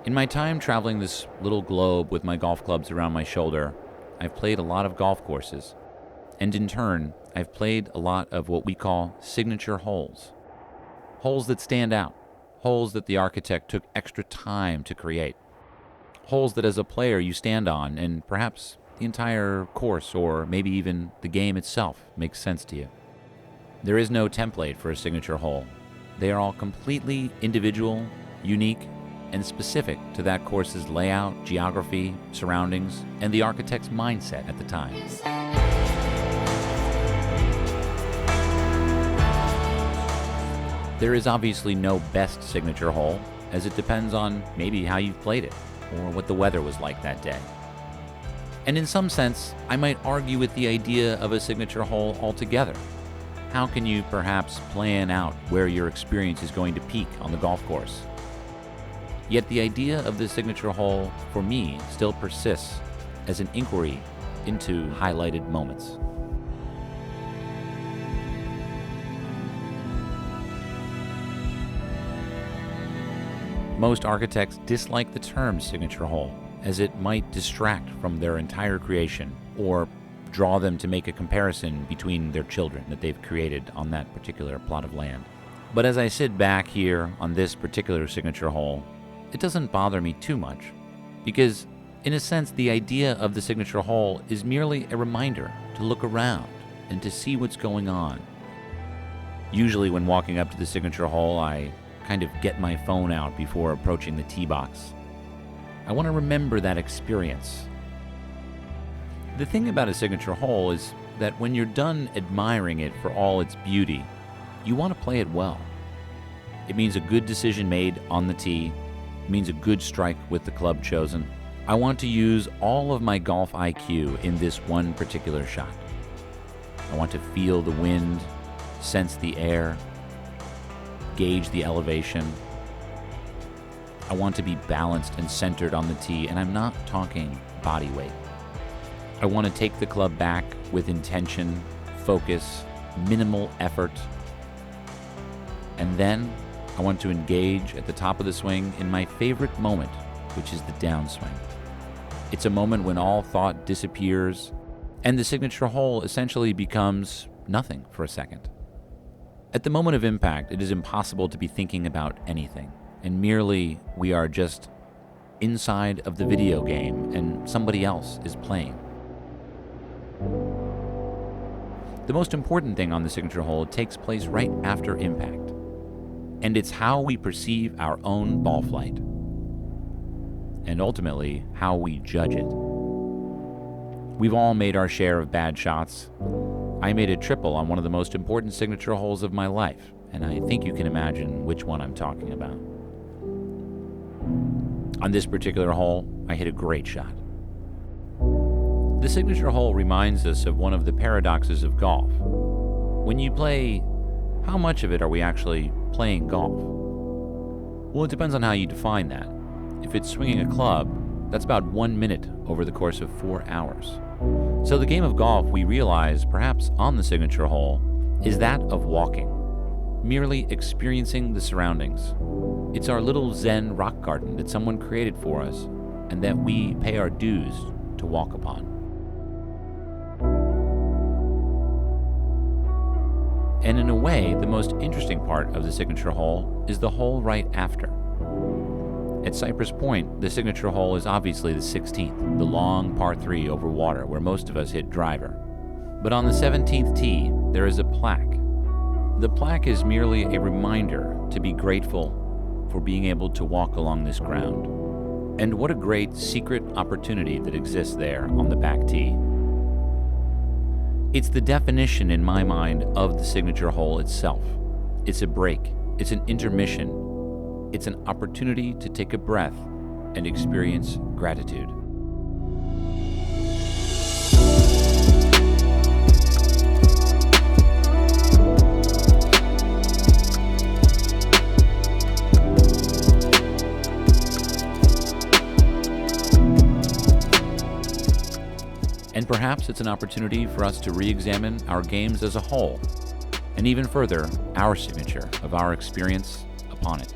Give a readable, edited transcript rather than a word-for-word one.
In my time traveling this little globe with my golf clubs around my shoulder, I've played a lot of golf courses. And in turn, I've played a lot of what we call signature holes. Holes that stand out. Holes that the architect took extra time to create. Holes that as a player you stand on, and perhaps the entire course or maybe even the game itself makes sense to you. There is no template for a signature hole. They are all completely individual, unique, and specific to that course's layout, geography, surroundings, and the architect's mindset at the time. There is obviously no best signature hole, as it depends on maybe how you've played it, or what the weather was like that day. And in some sense, I might argue with the idea of a signature hole altogether. How can you perhaps plan out where your experience is going to peak on the golf course? Yet the idea of the signature hole, for me, still persists as an inquiry into highlighted moments. Most architects dislike the term signature hole, as it might distract from their entire creation or draw them to make a comparison between their children that they've created on that particular plot of land. But as I sit back here on this particular signature hole, it doesn't bother me too much, because in a sense the idea of the signature hole is merely a reminder to look around and to see what's going on. Usually when walking up to the signature hole, I kind of get my phone out before approaching the tee box. I want to remember that experience. The thing about a signature hole is that when you're done admiring it for all its beauty, you want to play it well. It means a good decision made on the tee. It means a good strike with the club chosen. I want to use all of my golf IQ in this one particular shot. I want to feel the wind, sense the air, gauge the elevation. I want to be balanced and centered on the tee, and I'm not talking body weight. I want to take the club back with intention, focus, minimal effort. And then I want to engage at the top of the swing in my favorite moment, which is the downswing. It's a moment when all thought disappears, and the signature hole essentially becomes nothing for a second. At the moment of impact, it is impossible to be thinking about anything, and merely we are just inside of the video game and somebody else is playing. The most important thing on the signature hole takes place right after impact, and it's how we perceive our own ball flight, and ultimately how we judge it. We've all made our share of bad shots. I made a triple on one of the most important signature holes of my life, and I think you can imagine which one I'm talking about. On this particular hole, I hit a great shot. The signature hole reminds us of one of the paradoxes of golf. When you play, how much of it are we actually playing golf? Well, it depends on how you define that. If it's swinging a club, that's about 1 minute over the course of 4 hours. So the game of golf, we realize, perhaps on the signature hole, is that of walking, merely experiencing the surroundings. It's our little Zen rock garden that someone created for us and that we pay our dues to walk upon. And in a way, the most interesting part of the signature hole is the hole right after. At Cypress Point, the signature hole is obviously the 16th, the long par 3 over water where most of us hit driver. But on the 17th tee, there is a plaque. The plaque is merely a reminder to be grateful for being able to walk along this ground. And what a great secret opportunity that exists there on the back tee. It's the definition in my mind of the signature hole itself. It's a break. It's an intermission. It's an opportunity to take a breath and experience gratitude. And perhaps it's an opportunity for us to re-examine our games as a whole, and even further, our signature of our experience upon it.